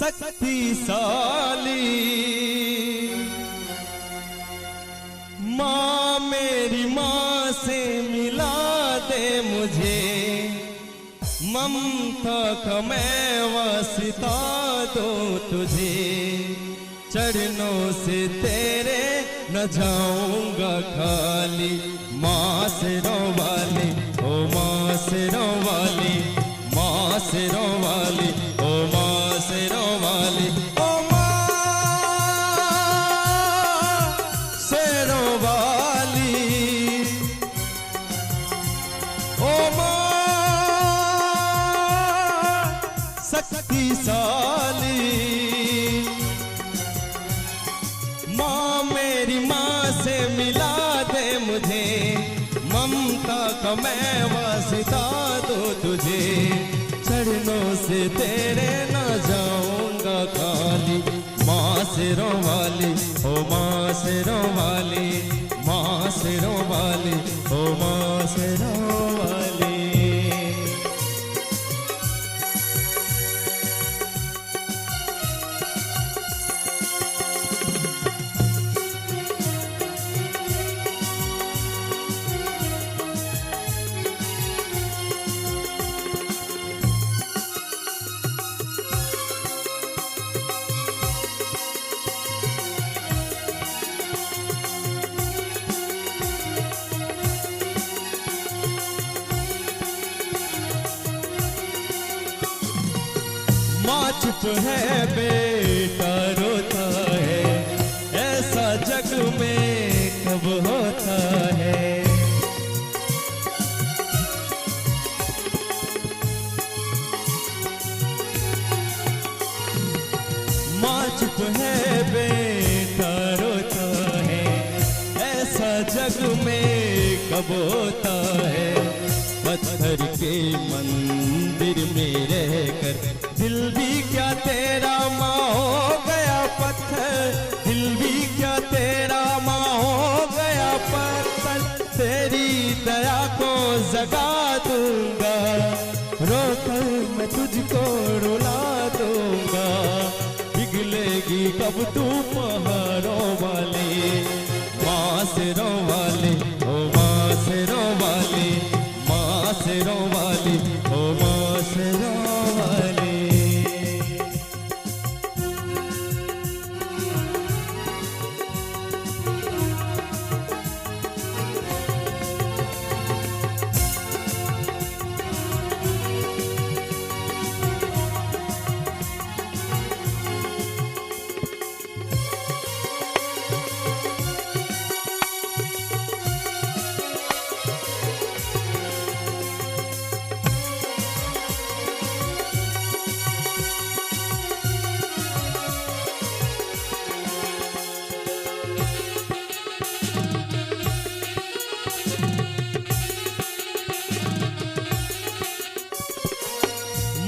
शक्तिशाली। माँ मेरी माँ से मिला दे मुझे, ममता का मैं वास्ता दो तुझे। चरणों से तेरे न जाऊंगा खाली। माँ सिरों वाली, ओ माँ सिरों वाली, माँ सिरों वाली, ओ माँ सिरों वाली, ओ माँ सिरों वाली, ओ माँ शक्तिशाली। माँ मेरी माँ से मिला दे मुझे, ममता का मैं वास्ता दो तुझे। चरणों से तेरे न जाऊंगा खाली। माँ सिरों वाली, ओ माँ सिरों वाली, माँ सिरों वाली, ओ माँ सिरों वाली। माँ चुप है बेटा रोता है, ऐसा जग में कब होता है। माँ चुप है बेटा रोता है, ऐसा जग में कब होता है। पत्थर के मंदिर में रहकर दिल भी क्या तेरा माँ हो गया पत्थर। दिल भी क्या तेरा माँ हो गया पत्थर। तेरी दया को जगा दूंगा, रोकर मैं तुझको रुला दूंगा। पिघलेगी कब तू पहाड़ों वाली। माँ सिरों वाली, ओ माँ सिरों वाली, माँ सिरों वाली, ओ माँ सिरों वाली।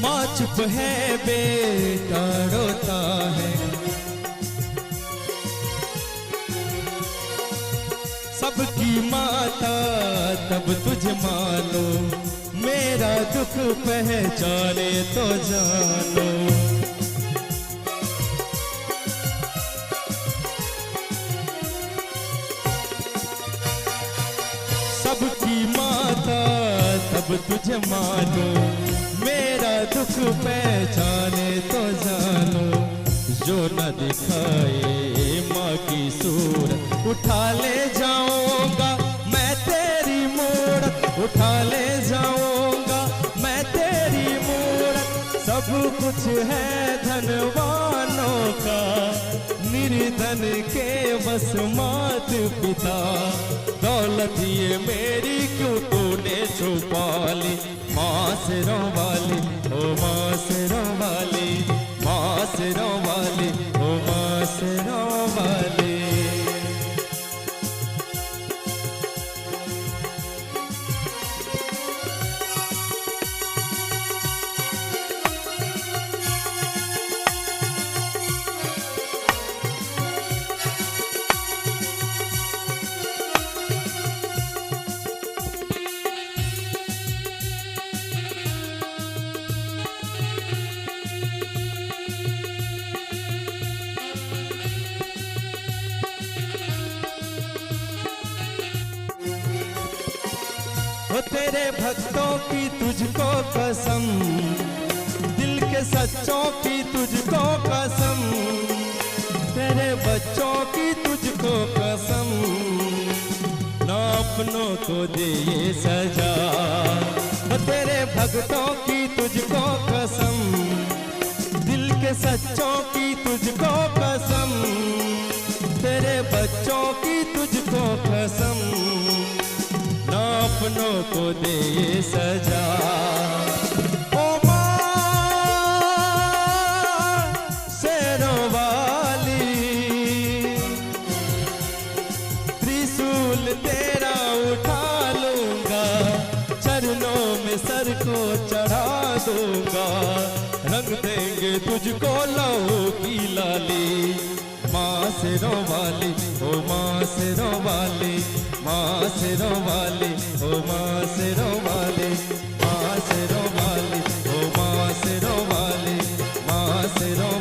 माँ चुप है बेटा रोता है, सबकी माता तब तुझे मानो। मेरा दुख पहचाने तो जानो। सबकी माता तब तुझे मानो। मेरा दुख पहचाने तो जानो। जो न दिखाए माँ की सूरत, उठा ले जाऊंगा मैं तेरी मूरत। उठा ले जाऊंगा मैं तेरी मूरत। सब कुछ है धनवानों का, निर्धन के बस मात पिता। दौलत ये मेरी क्यों तूने छुपा ली। माँ सिरों वाली, ओ माँ सिरों वाली, माँ सिरों वाली, ओ माँ सिरों वाली। हो तेरे भक्तों की तुझको कसम, दिल के सच्चों की तुझको कसम, तेरे बच्चों की तुझको कसम, ना अपनों को दे ये सजा। हो तेरे भक्तों की तुझको कसम, दिल के सच्चों की तुझको कसम, तेरे बच्चों की तुझको कसम, ना अपनों को दे ये सजा। ओ माँ शेरों वाली, त्रिशूल तेरा उठा लूंगा, चरणों में सर को चढ़ा दूंगा, रंग देंगे तुझको लहू की लाली। माँ शेरों वाली, ओ माँ शेरों वाली, माँ शेरों वाली, ओ माँ शेरों वाली, माँ शेरों वाली, ओ माँ शेरों वाली, माँ शेरों